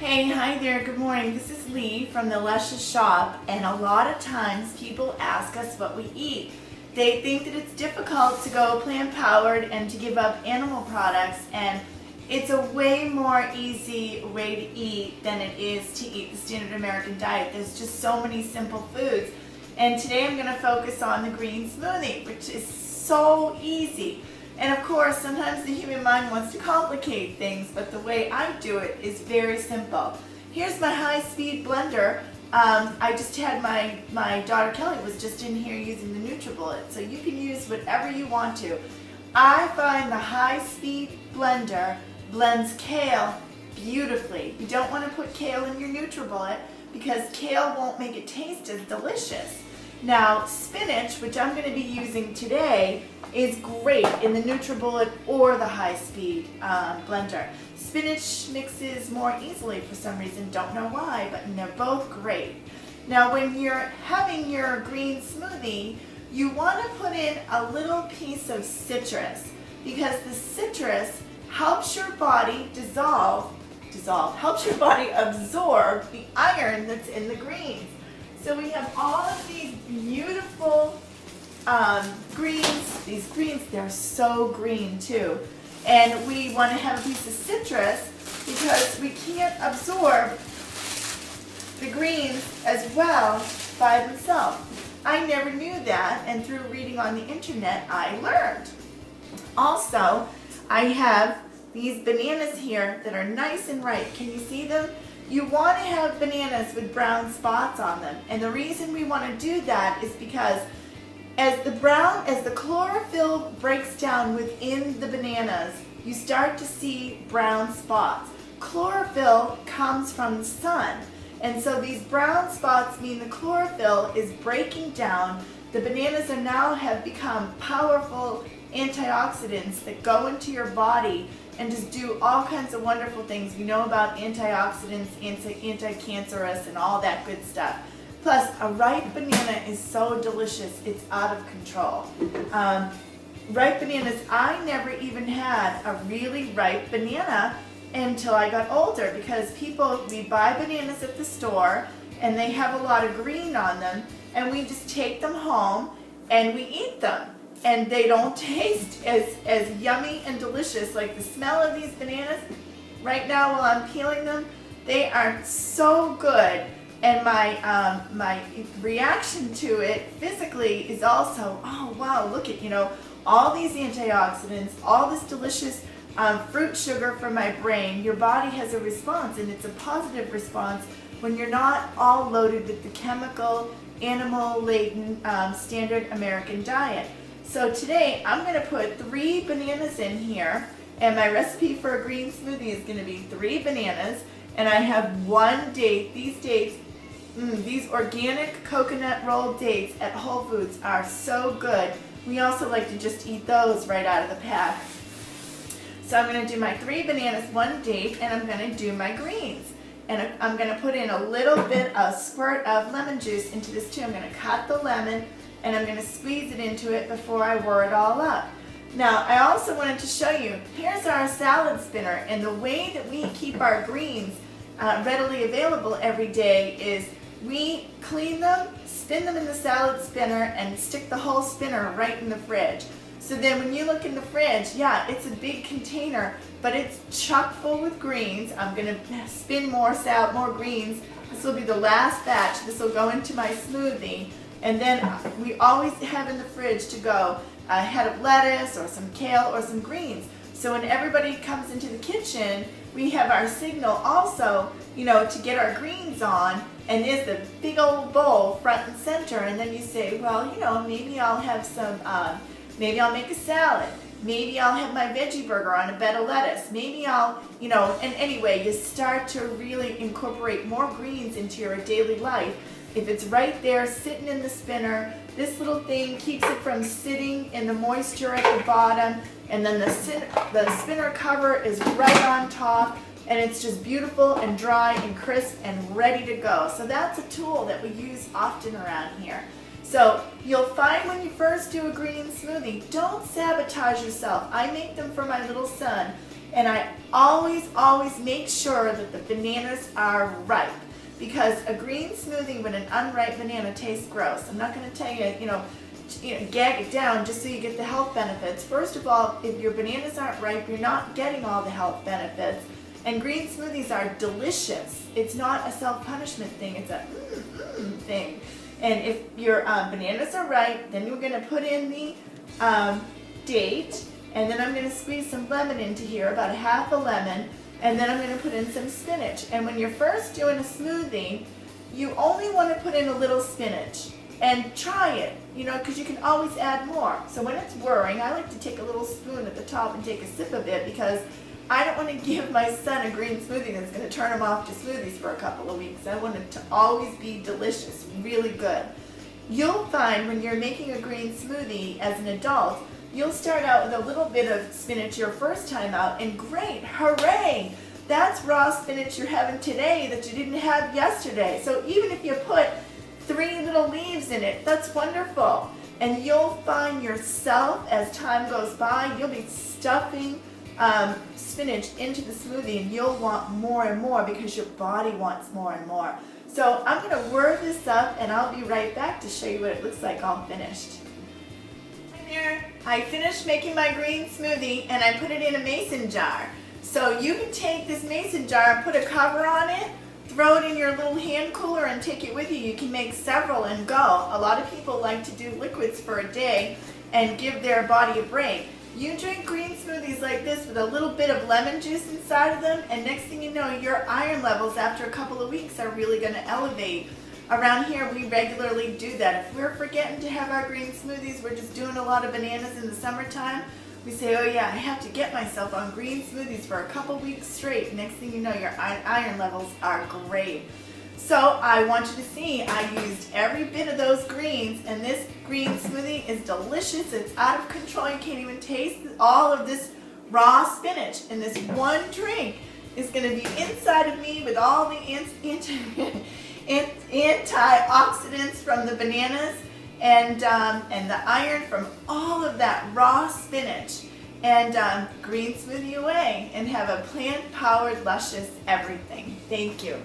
Hey, hi there, good morning. This is Lee from the Luscious shop, and a lot of times people ask us what we eat. They think that it's difficult to go plant-powered and to give up animal products, and it's a way more easy way to eat than it is to eat the standard American diet. There's just so many simple foods. And today I'm going to focus on the green smoothie, which is so easy. And of course, sometimes the human mind wants to complicate things, but the way I do it is very simple. Here's my high-speed blender. I just had my daughter Kelly was just in here using the NutriBullet, so you can use whatever you want to. I find the high-speed blender blends kale beautifully. You don't want to put kale in your NutriBullet because kale won't make it taste as delicious. Now, spinach, which I'm going to be using today, is great in the NutriBullet or the high-speed blender. Spinach mixes more easily for some reason, don't know why, but they're both great. Now, when you're having your green smoothie, you want to put in a little piece of citrus because the citrus helps your body helps your body absorb the iron that's in the greens. So we have all of these beautiful greens. These greens, they're so green too. And we want to have a piece of citrus because we can't absorb the greens as well by themselves. I never knew that, and through reading on the internet, I learned. Also, I have these bananas here that are nice and ripe. Can you see them? You want to have bananas with brown spots on them, and the reason we want to do that is because as the chlorophyll breaks down within the bananas, you start to see brown spots. Chlorophyll comes from the sun, and so these brown spots mean the chlorophyll is breaking down. The bananas have become powerful antioxidants that go into your body and just do all kinds of wonderful things. We know about antioxidants, anti-cancerous, and all that good stuff. Plus, a ripe banana is so delicious, it's out of control. Ripe bananas, I never even had a really ripe banana until I got older because we buy bananas at the store and they have a lot of green on them, and we just take them home and we eat them. And they don't taste as yummy and delicious. Like the smell of these bananas right now while I'm peeling them, they are so good. And my reaction to it physically is also, oh wow, look at, all these antioxidants, all this delicious fruit sugar from my brain. Your body has a response, and it's a positive response when you're not all loaded with the chemical, animal-laden standard American diet. So today I'm going to put 3 bananas in here, and my recipe for a green smoothie is going to be 3 bananas, and I have 1 date. These dates, these organic coconut rolled dates at Whole Foods are so good. We also like to just eat those right out of the pack. So I'm going to do my 3 bananas, 1 date, and I'm going to do my greens. And I'm going to put in a squirt of lemon juice into this too. I'm going to cut the lemon, and I'm going to squeeze it into it before I whir it all up. Now, I also wanted to show you, here's our salad spinner, and the way that we keep our greens readily available every day is we clean them, spin them in the salad spinner, and stick the whole spinner right in the fridge. So then when you look in the fridge, yeah, it's a big container, but it's chock full with greens. I'm going to spin more greens. This will be the last batch. This will go into my smoothie. And then we always have in the fridge to go a head of lettuce or some kale or some greens. So when everybody comes into the kitchen, we have our signal also, to get our greens on. And there's the big old bowl front and center. And then you say, well, maybe I'll have some, maybe I'll make a salad. Maybe I'll have my veggie burger on a bed of lettuce. Maybe I'll, and anyway, you start to really incorporate more greens into your daily life. If it's right there sitting in the spinner, this little thing keeps it from sitting in the moisture at the bottom, and then the spinner cover is right on top, and it's just beautiful and dry and crisp and ready to go. So that's a tool that we use often around here. So you'll find when you first do a green smoothie, don't sabotage yourself. I make them for my little son, And I always make sure that the bananas are ripe, because a green smoothie with an unripe banana tastes gross. I'm not going to tell you, gag it down just so you get the health benefits. First of all, if your bananas aren't ripe, you're not getting all the health benefits. And green smoothies are delicious. It's not a self-punishment thing, it's a thing. And if your bananas are ripe, then you're going to put in the date, and then I'm going to squeeze some lemon into here, about a half a lemon, and then I'm going to put in some spinach. And when you're first doing a smoothie, you only want to put in a little spinach. And try it, because you can always add more. So when it's whirring, I like to take a little spoon at the top and take a sip of it, because I don't want to give my son a green smoothie that's going to turn him off to smoothies for a couple of weeks. I want it to always be delicious, really good. You'll find when you're making a green smoothie as an adult, you'll start out with a little bit of spinach your first time out, and great, hooray! That's raw spinach you're having today that you didn't have yesterday. So even if you put 3 little leaves in it, that's wonderful. And you'll find yourself, as time goes by, you'll be stuffing spinach into the smoothie, and you'll want more and more because your body wants more and more. So I'm going to whir this up, and I'll be right back to show you what it looks like all finished. Hi there. I finished making my green smoothie, and I put it in a mason jar. So you can take this mason jar and put a cover on it, throw it in your little hand cooler, and take it with you. You can make several and go. A lot of people like to do liquids for a day and give their body a break. You drink green smoothies like this with a little bit of lemon juice inside of them, and next thing you know, your iron levels after a couple of weeks are really going to elevate. Around here, we regularly do that. If we're forgetting to have our green smoothies, we're just doing a lot of bananas in the summertime, we say, oh yeah, I have to get myself on green smoothies for a couple weeks straight. Next thing you know, your iron levels are great. So I want you to see, I used every bit of those greens, and this green smoothie is delicious. It's out of control. You can't even taste all of this raw spinach. And this one drink is going to be inside of me with all the antioxidants from the bananas and the iron from all of that raw spinach. And green smoothie away, and have a plant-powered, luscious everything. Thank you.